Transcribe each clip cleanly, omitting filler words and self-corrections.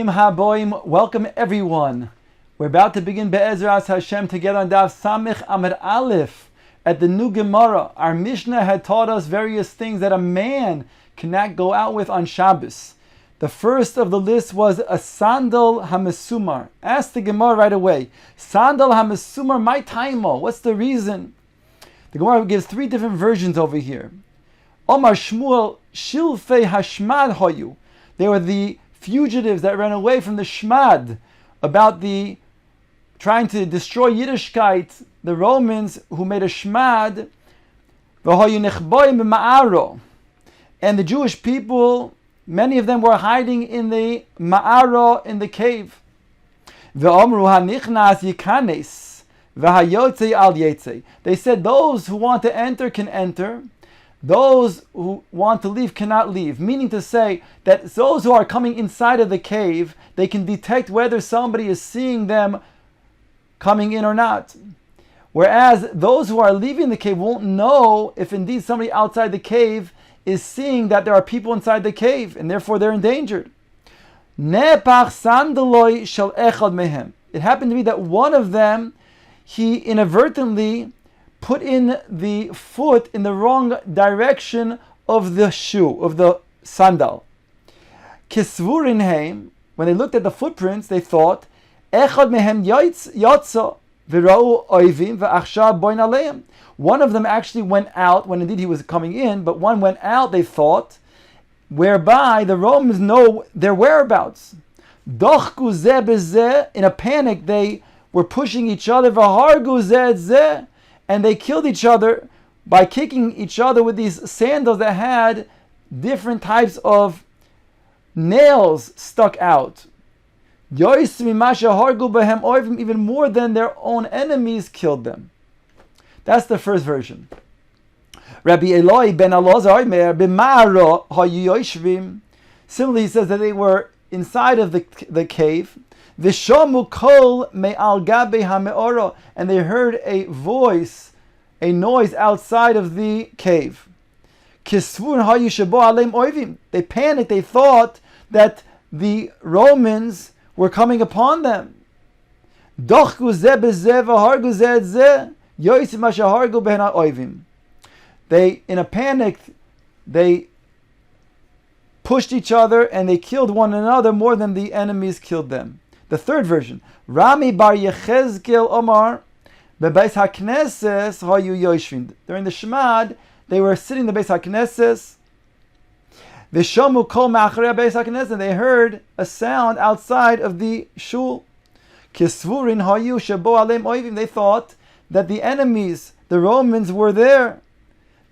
Bruchim haboim, welcome everyone. We're about to begin Be'ezras Hashem together on Daf Samich Amud Aleph at the new Gemara. Our Mishnah had taught us various things that a man cannot go out with on Shabbos. The first of the list was a sandal hamesumar. Ask the Gemara right away. Sandal hamesumar, my taimo. What's the reason? The Gemara gives three different versions over here. Omar Shmuel shilfei hashmad hoyu. They were the fugitives that ran away from the shmad, about the trying to destroy Yiddishkeit, the Romans who made a shmad. And the Jewish people, many of them were hiding in the ma'aro, in the cave. They said those who want to enter can enter, those who want to leave cannot leave. Meaning to say that those who are coming inside of the cave, they can detect whether somebody is seeing them coming in or not. Whereas those who are leaving the cave won't know if indeed somebody outside the cave is seeing that there are people inside the cave, and therefore they're endangered. It happened to be that one of them, he inadvertently put in the foot in the wrong direction of the shoe, of the sandal. Kisvurinheim, when they looked at the footprints, they thought, one of them actually went out, when indeed he was coming in, but one went out, they thought, whereby the Romans know their whereabouts. In a panic, they were pushing each other, and they killed each other by kicking each other with these sandals that had different types of nails stuck out. Even more than their own enemies killed them. That's the first version. Rabbi Eloi ben Elazar similarly, he says that they were inside of the cave. And they heard a voice, a noise outside of the cave. They panicked, they thought that the Romans were coming upon them. They, in a panic, they pushed each other and they killed one another more than the enemies killed them. The third version, Rami bar Yechezkel Omar, bebeis hakneses hayu yoshvin. During the Shemad, they were sitting in the Beis HaKnesses. Vishomu kol ma'achrei Beis HaKnesses, and they heard a sound outside of the shul. Kisvurin hayu shebo aleim oivim. They thought that the enemies, the Romans, were there.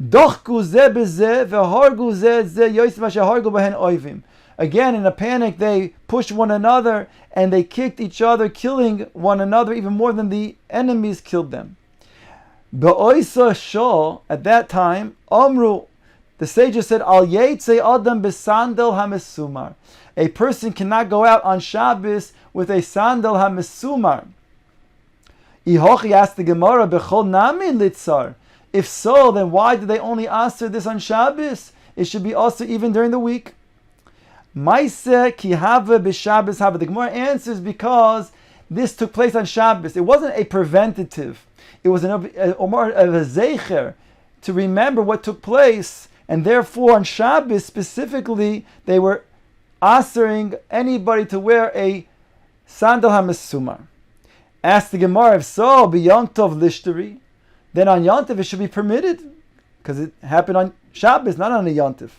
Dochku ze bezeh vehargu ze ze yosim asher hargu behen oivim. Again, in a panic, they pushed one another and they kicked each other, killing one another even more than the enemies killed them. Be'oisa shol, at that time, Omru, the sages said, Al yetze adam besandal hamesumar. A person cannot go out on Shabbos with a sandal hamesumar. Ihochi asked the Gemara, Bechol nami litzar. If so, then why did they only answer this on Shabbos? It should be also even during the week. Maise ki have b'Shabbos have. The Gemara answers because this took place on Shabbos. It wasn't a preventative. It was more of a zeicher to remember what took place, and therefore on Shabbos specifically they were answering anybody to wear a sandal hamesumar. Ask the Gemara, if so, b'Yom Tov lishteri, then on Yom Tov it should be permitted because it happened on Shabbos, not on a Yom Tov.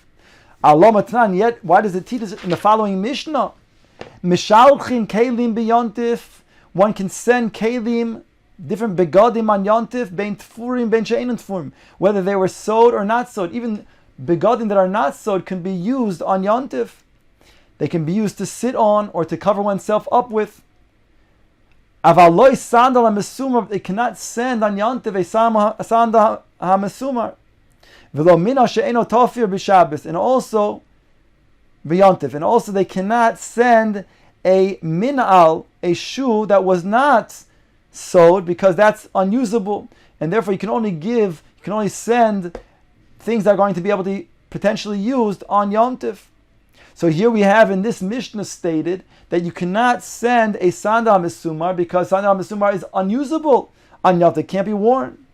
Yet, why does it teach us in the following Mishnah? Mishalchin kelim b'yontif. One can send kelim, different begadim on yontif, bein tfurim, bein she'ein tfurim, whether they were sewed or not sewed. Even begadim that are not sewed can be used on yontif. They can be used to sit on or to cover oneself up with. Avaloi sandal hamesumar. They cannot send on yontif a sandal hamesumar. And also b'yontif, and also they cannot send a minal, a shoe that was not sewed, because that's unusable, and therefore you can only send things that are going to be able to be potentially used on Yom Tov. So here we have in this Mishnah stated that you cannot send a sandal mesumar because sandal mesumar is unusable on Yom Tov. It can't be worn.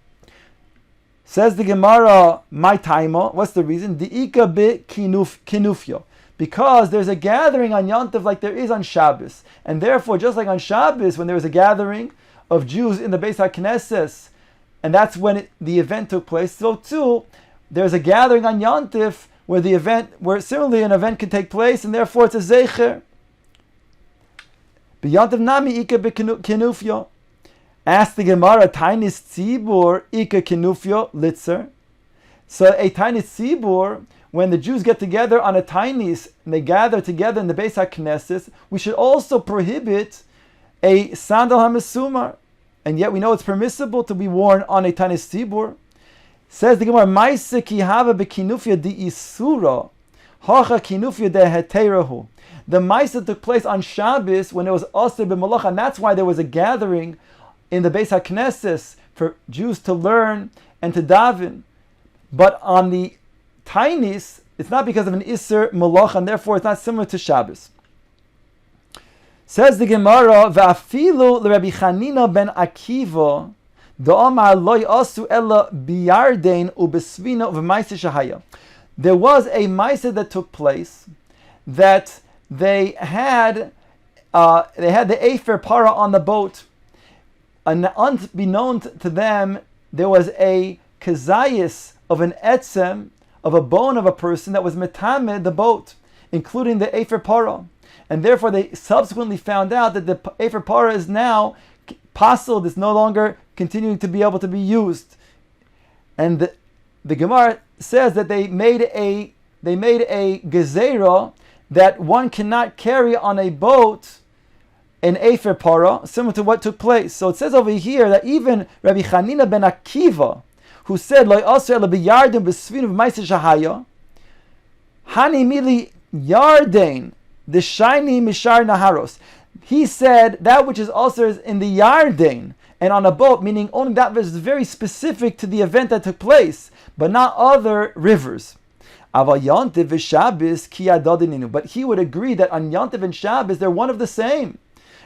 Says the Gemara, my taima. What's the reason? Diika be kinufyo. Because there's a gathering on Yom Tov like there is on Shabbos. And therefore, just like on Shabbos, when there was a gathering of Jews in the Beis HaKnesses, and that's when the event took place, so too, there's a gathering on Yom Tov where similarly an event can take place, and therefore it's a zecher. B'Yom Tov nami ika b'kinufyo. Ask the Gemara, tainis tzibur ika kinufyo litzer. So a tainis tzibur, when the Jews get together on a tainis, and they gather together in the Beis HaKnesses, we should also prohibit a sandal hamesumar. And yet we know it's permissible to be worn on a tainis tzibur. Says the Gemara, Maise ki hava bekinufya di isura, hacha kinufya de heterahu. The Maisa took place on Shabbos when it was Asr b'Malacha, and that's why there was a gathering in the Beis HaKnesses for Jews to learn and to daven. But on the Tainis, it's not because of an Isser Malacha, and therefore it's not similar to Shabbos. Says the Gemara, V'afilu l'Rabbi Chanina ben Akiva, Da'amar lo yasu ella biyarden ubesvina v'maisa shahaya. There was a maisa that took place that they had the Efer para on the boat, and unbeknown to them, there was a kazayis of an etzem, of a bone of a person that was metamed the boat, including the Efer para. And therefore they subsequently found out that the Efer para is now pasul, is no longer continuing to be able to be used. And the Gemara says that they made a gezerah that one cannot carry on a boat an Efer para, similar to what took place. So it says over here that even Rabbi Chanina ben Akiva, who said, Lo yasser ela b'yarden b'svinu v'maisa shahaya, hani mili yarden, the shiny mishar naharos. He said that which is also in the yarden and on a boat, meaning only that which is very specific to the event that took place, but not other rivers. But he would agree that on Yontiv and Shabbos they're one of the same.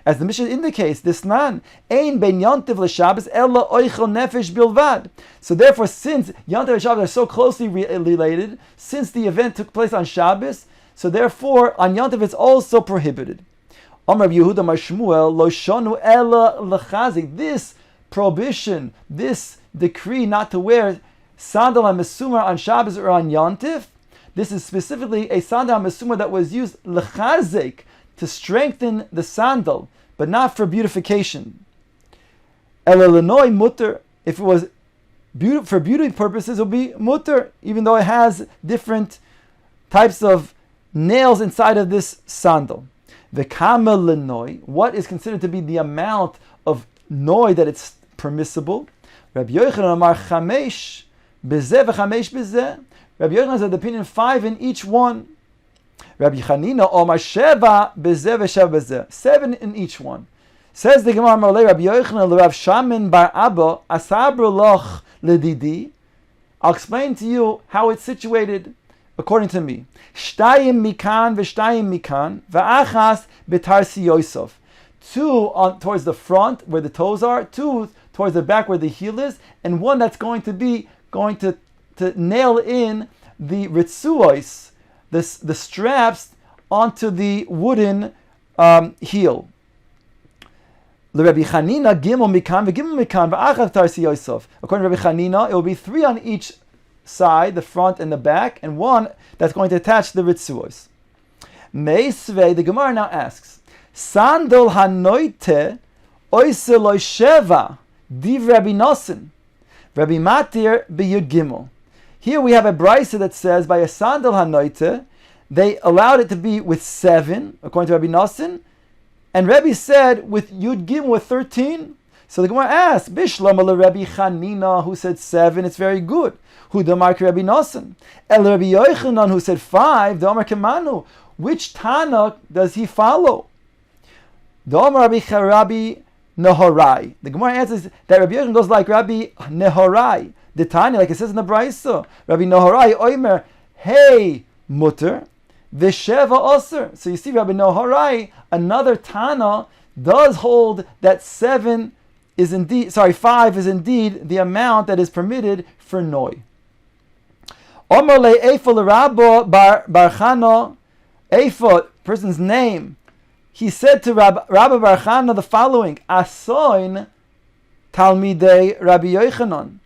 As the Mishnah indicates, this nan ein ben Yontiv l'Shabbos ella oichel nefesh bilvad. So therefore, since Yontiv and Shabbos are so closely related, since the event took place on Shabbos, so therefore on Yontiv it's also prohibited. Amar Yehuda Mar Shmuel lo shonu ella l'chazik. This prohibition, this decree not to wear sandal and mesumar on Shabbos or on Yontiv, this is specifically a sandal and mesumar that was used l'chazik, to strengthen the sandal, but not for beautification. Elenoi mutter, if it was for beauty purposes, it would be mutter, even though it has different types of nails inside of this sandal. The kama lenoi, what is considered to be the amount of noi that it's permissible? Rabbi Yochanan amar chamesh bezeh v'chamesh bezeh. Rabbi Yochanan has the opinion 5 in each one. Rabbi Chanina omar sheva bezeh v'sheva bezeh, 7 in each one. Says the Gemara Marlei Rabbi Yochanan l'Rav Shamin bar Abba asabru loch ledidi. I'll explain to you how it's situated according to me. Shtayim mikan v'shtayim mikan v'achas betarsi Yosef. 2 towards the front where the toes are, 2 towards the back where the heel is, and 1 that's going to nail in the ritzuos, the straps onto the wooden heel. Rabbi Chanina gimel mikan v'gimel mikan v'achas betarsi Yosef. According to Rabbi Chanina, it will be 3 on each side, the front and the back, and 1 that's going to attach the ritzuos. Meisvei, the Gemara now asks, Sandal hanoite oise lo sheva div Rabbi Nosin, Rabbi Matir b'yud gimel. Here we have a brisa that says by a sandal hanoite, they allowed it to be with 7, according to Rabbi Nosin, and Rabbi said with yud gimel with 13. So the Gemara asks, Bishlama le Rabbi Chanina, who said 7, it's very good. Who damar Rabbi Nosin? El Rabbi Yochanan, who said 5, damar kemanu. Which Tana does he follow? Damar Rabbi Nehorai. The Gemara answers that Rabbi Yochanan goes like Rabbi Nehorai. The Tanya, like it says in the Brisa, Rabbi Nehorai, Oimer, hey, mutter, V'sheva Aser. So you see, Rabbi Noharai, another Tana, does hold that 5 is indeed the amount that is permitted for Noi. Omar le Efa l'Rabbo bar Chana, Efa, person's name, he said to Rabbi Bar Chana the following: Asoin Talmidei Rabbi Yochanan.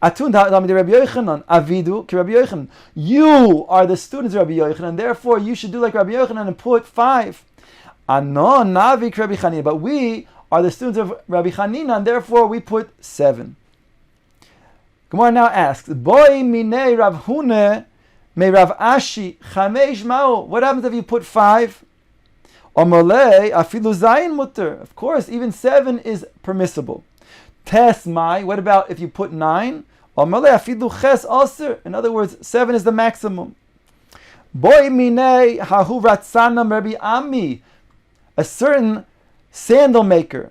Atun Talmidei Rabbi Yochanan. Avidu ki Rabbi Yochanan. You are the students of Rabbi Yochanan, therefore you should do like Rabbi Yochanan and put 5. Anon Navi Rabbi Chanina. But we are the students of Rabbi Chanina, and therefore we put 7. Gemara now asks, Boy minei Rav Hune me Rav Ashi chamesh mao. What happens if you put 5? Omolei afilu zayin mutter. Of course, even 7 is permissible. Tes mai. What about if you put 9? Omolei afilu ches aser. In other words, 7 is the maximum. Boy minei hahu ratsanam Rabbi Ami. A certain sandal maker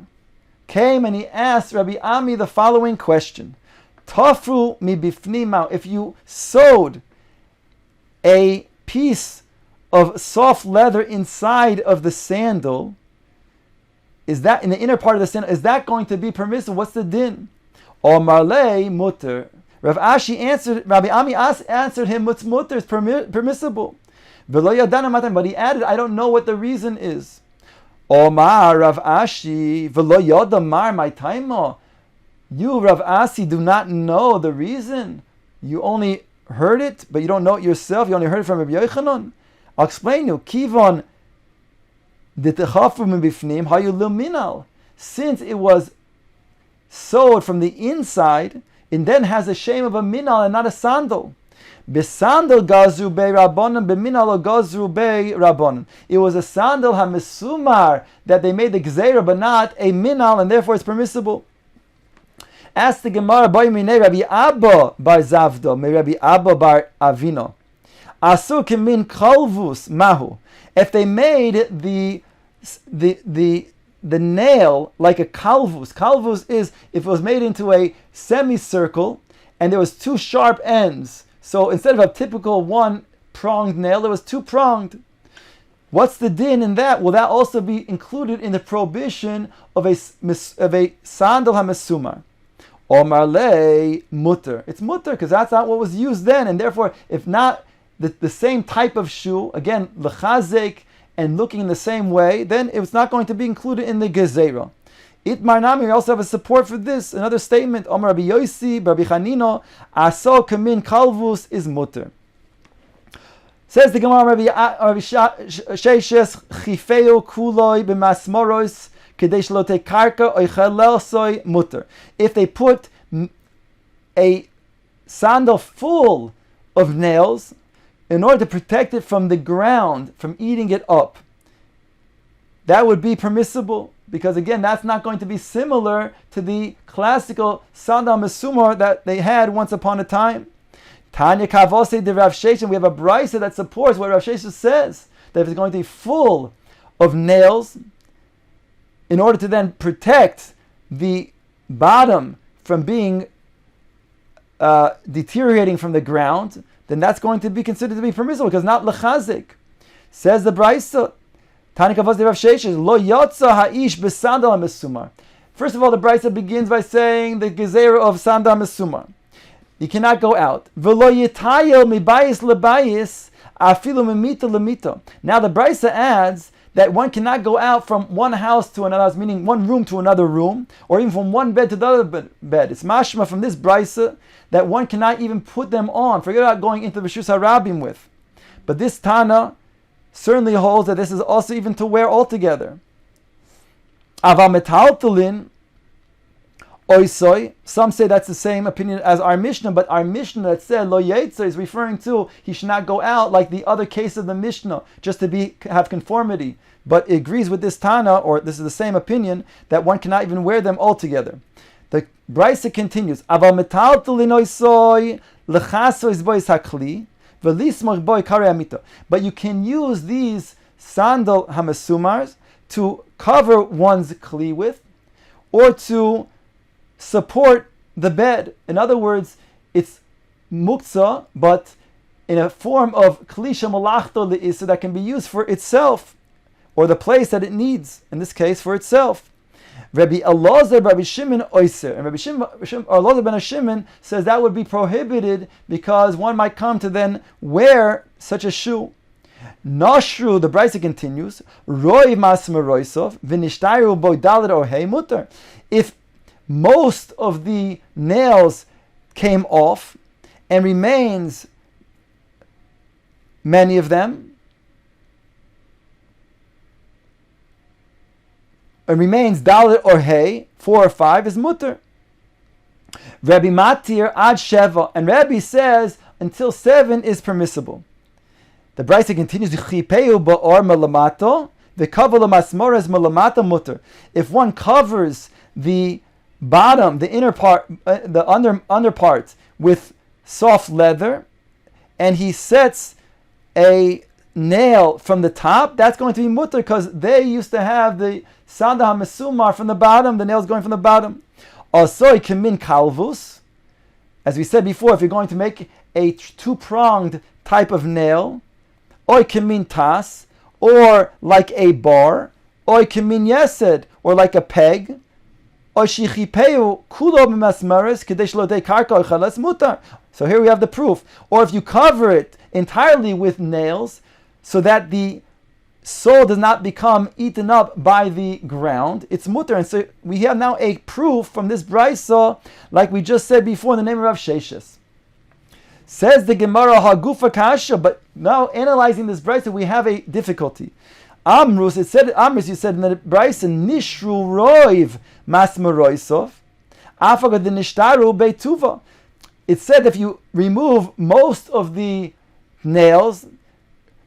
came and he asked Rabbi Ami the following question: Tafru mi bifnima. If you sewed a piece of soft leather inside of the sandal, is that in the inner part of the sandal? Is that going to be permissible? What's the din? Omar le mutter. Rabbi Ami answered him, "What's mutter is permissible." But he added, "I don't know what the reason is." Omar Rav Ashi v'lo yoda mar my taimo. You, Rav Asi, do not know the reason. You only heard it, but you don't know it yourself. You only heard it from Rabbi Yochanan. I'll explain you. Kivon d'techafu mibifnim hayu luminal. Since it was sewed from the inside, it then has a shame of a minal and not a sandal. Besandal gazru be rabbanon, beminal gazru be rabbanon. It was a sandal hamesumar that they made the gzeira, but not a minal, and therefore it's permissible. Ask the Gemara, Boy minei Rabbi Abba bar Zavdo, me Rabbi Abba bar Avino. Asu kimin kalvus mahu. If they made the nail like a kalvus. Kalvus is if it was made into a semicircle and there was 2 sharp ends. So instead of a typical 1-pronged nail, it was 2-pronged. What's the din in that? Will that also be included in the prohibition of a sandal hamesumar? Omar le mutter. It's mutter because that's not what was used then, and therefore, if not the same type of shoe, again lechazek and looking in the same way, then it's not going to be included in the gezerah. Itmar nami, we also have a support for this. Another statement: Omar Rabbi Yosi, Rabbi Chanino, aso kamin kalvus is mutter. Says the Gemara, Rabbi Sheishes chifeu kuloi b'masmoros kedei shelo tekarka oichelelsoi mutter. If they put a sandal full of nails in order to protect it from the ground, from eating it up, that would be permissible. Because again, that's not going to be similar to the classical sandal mesumar that they had once upon a time. Tanya Kavose de Rav Sheshet, we have a brisa that supports what Rav Sheshet says, that if it's going to be full of nails, in order to then protect the bottom from being deteriorating from the ground, then that's going to be considered to be permissible, because not lechazik. Says the brisa, Tanya Kavose de Rav Sheshet, lo yotza ha'ish besandal mesumar. First of all, the brisa begins by saying the gezerah of sandal mesumar. You cannot go out. V'lo yitayel mibayis lebayis afilu memita lemita. Now the brisa adds that one cannot go out from one house to another house, meaning one room to another room, or even from one bed to the other bed. It's mashma from this brisa that one cannot even put them on. Forget about going into the Rishus HaRabim with. But this Tana certainly holds that this is also even to wear altogether. Ava metaltalin oisoi. Some say that's the same opinion as our Mishnah, but our Mishnah that said lo yetzer is referring to he should not go out like the other case of the Mishnah, just to have conformity. But it agrees with this Tana, or this is the same opinion, that one cannot even wear them altogether. The Brisa continues, Aval metaltalin oisoi lechasois bois hakli. But you can use these sandal hamesumars to cover one's kli with, or to support the bed. In other words, it's muktzah, but in a form of klisha malachto le'isa that can be used for itself, or the place that it needs, in this case for itself. Rabbi Elazar, Rabbi Shimon Oyser, and Rabbi Elazar ben Shimon says that would be prohibited because one might come to then wear such a shoe. Nashru, the Brisa continues, Roi masmeroisov v'nishtayru bo dalet or hey mutter. If most of the nails came off and remains many of them, and remains dalet or hey, 4 or 5 is mutter. Rabbi Matir ad sheva, and Rabbi says until 7 is permissible. The Brisa continues, Chipeu ba'or melamato, the kavala masmores melamata mutter. If one covers the bottom, the inner part, the under part with soft leather, and he sets a nail from the top, that's going to be mutter because they used to have the sanda hamesumar from the bottom, the nails going from the bottom. Also, kamin kalvus, as we said before, if you're going to make a two-pronged type of nail, oy kamin tas, or like a bar, oy kamin yesed, or like a peg, oy shichipeu kulo b'masmaris kadesh lo de karka ochalas mutar. So here we have the proof. Or if you cover it entirely with nails, so that the sole does not become eaten up by the ground, it's mutter. And so we have now a proof from this brisa, like we just said before, in the name of Rav Sheshes. Says the Gemara Hagufa Kasha, but now analyzing this brisa, we have a difficulty. Amrus, you said in the brisa, Nishru Roiv Masmeroisov, Afagad Nishtaru Beituva. It said if you remove most of the nails,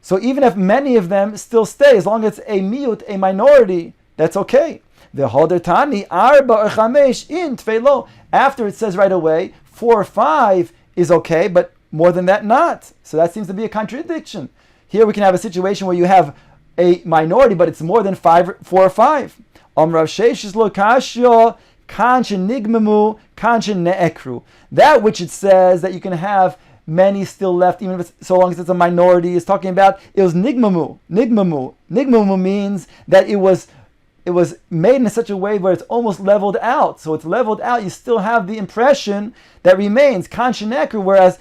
so even if many of them still stay, as long as it's a miut, a minority, that's okay. The Hoder Tani, Arba or Chamesh in Tfelo. After it says right away, 4 or 5 is okay, but more than that, not. So that seems to be a contradiction. Here we can have a situation where you have a minority, but it's more than 4 or 5. Rav Sheshes lo kashyo, kanshin nigmamu, kanshin ne'ekru. That which it says that you can have many still left, even if it's, so long as it's a minority, is talking about it was nigmamu. Nigmamu means that it was made in such a way where it's almost leveled out. So it's leveled out, you still have the impression that remains. Kanshinekru, whereas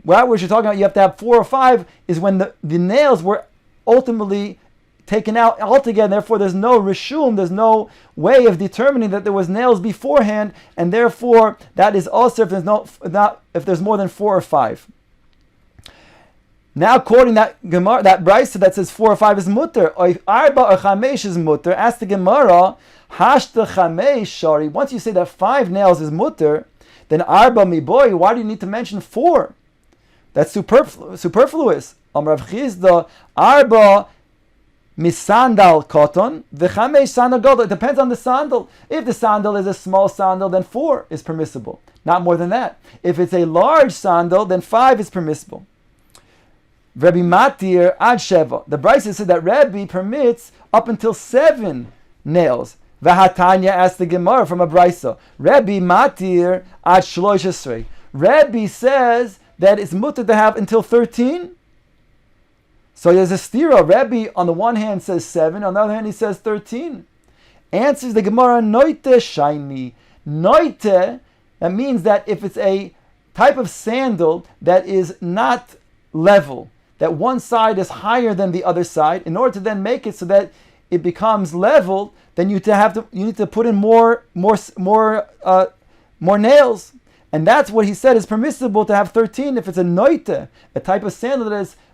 what you're talking about, you have to have 4 or 5, is when the nails were ultimately taken out altogether. Therefore, there's no rishum, there's no way of determining that there was nails beforehand, and therefore that is also if there's more than 4 or 5. Now, quoting that Gemara, that brisa that says 4 or 5 is mutter, or arba or chamesh is mutter. Ask the Gemara, hashta chamesh shari. Once you say that 5 nails is mutter, then arba mi boy. Why do you need to mention 4? That's superfluous. Rav Chizda, arba misandal cotton, the chamesh sandal gadol. It depends on the sandal. If the sandal is a small sandal, then 4 is permissible, not more than that. If it's a large sandal, then 5 is permissible. Rabbi Matir ad sheva. The Brisa said that Rabbi permits up until 7 nails. Vahatanya asked the Gemara from a Brisa. Rabbi Matir ad shlosh esrei. Rabbi says that it's mutter to have until 13. So there's a stira. Rabbi on the one hand says 7, on the other hand he says 13. Answers the Gemara, noite shiny. Noite, that means that if it's a type of sandal that is not level, that one side is higher than the other side, in order to then make it so that it becomes level, then you need to put in more nails. And that's what he said is permissible to have 13 if it's a noite, a type of sandal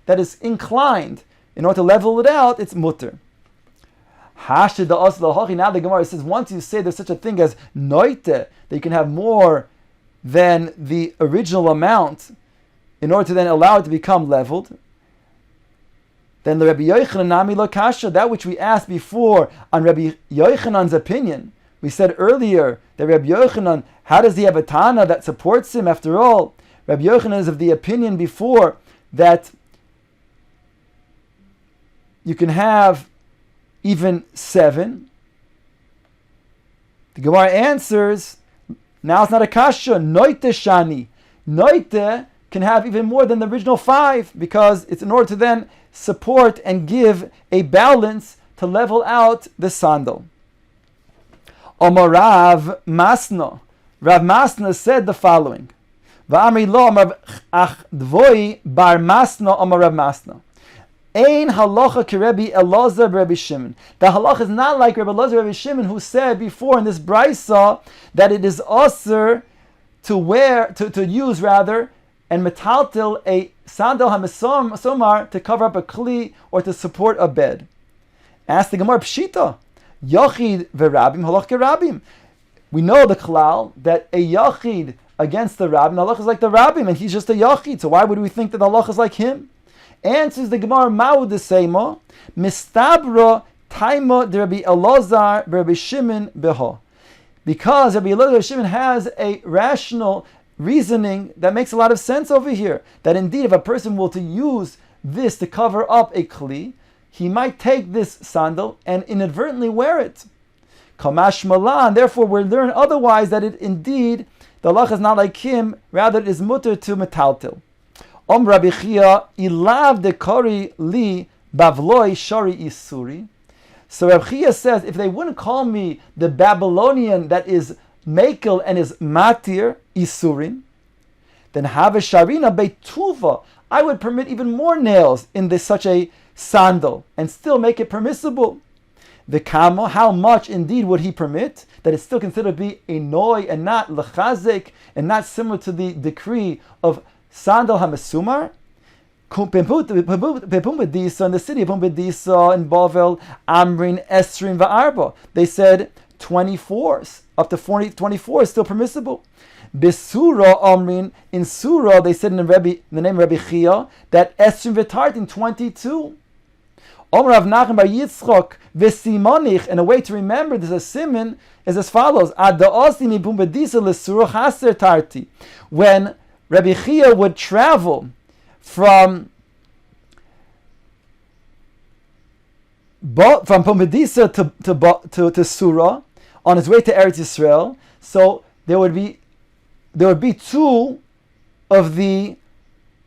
that is inclined. In order to level it out, it's mutter. Now the Gemara says, once you say there's such a thing as noite, that you can have more than the original amount, in order to then allow it to become leveled, then the Rabbi Yochanan nami lo kasha, that which we asked before on Rabbi Yochanan's opinion. We said earlier that Rabbi Yochanan, how does he have a Tana that supports him? After all, Rabbi Yochanan is of the opinion before that you can have even 7. The Gemara answers, now it's not a kasha, noite shani. Noite can have even more than the original 5, because it's in order to then support and give a balance to level out the sandal. Omar Rav Masna. Rav Masna said the following. Va'amri lo Amar Achdvoi bar Masna Omar Rav Masna. Ein halacha kirebi Elazar Rabbi Shimon. The halacha is not like Rabbi Elazar Rabbi Shimon, who said before in this brisa that it is usher to wear, to use rather, and metaltil a sandal hamasomar to cover up a kli or to support a bed. Ask the Gemara Pshita. Yachid verabim halach kerabim. We know the klal that a yachid against the rabbim, the halach is like the rabbim, and he's just a yachid. So why would we think that the halach is like him? Answers the Gemara Ma'u Desema Mistabra Taima de Rabbi Elazar Rabbi Shimon Beha. Because Rabbi Elazar Shimon has a rational reasoning that makes a lot of sense over here. That indeed, if a person were to use this to cover up a kli, he might take this sandal and inadvertently wear it. Kamash Malan, therefore we learn otherwise that it indeed, the halach is not like him, rather it is mutter to metaltil. Rabbi Chia ilav dekori li bavloi shari isuri. So Rabbi Chia says, if they wouldn't call me the Babylonian that is mekel and is matir isurim, then have sharina beituva. I would permit even more nails in this such a sandal and still make it permissible. The kamo, how much indeed would he permit? That it's still considered to be a noi and not lechazik and not similar to the decree of sandal hamasumar. Pepumbedisa in the city of Pumbedisa in Bavel, Amrin Esrim Va'arba. They said 24, up to 24 is still permissible. Besura Amrin, in Surah they said in the name of Rabbi Chia that Esrim V'tartin 22. Omer Rav Nachman bar Yitzchok v'simonich, and a way to remember this as siman is as follows: Ad da'osi mi Pumbedisa l'Surah chaser tarti. When Rabbi Chia would travel from Pumbedisa to Surah on his way to Eretz Yisrael, so there would be 2 of the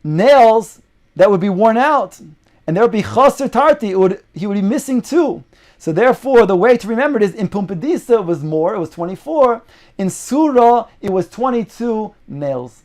nails that would be worn out, and there would be chaser tarti. He would be missing 2. So therefore, the way to remember it is in Pumbedisa it was more; it was 24. In Surah it was 22 nails.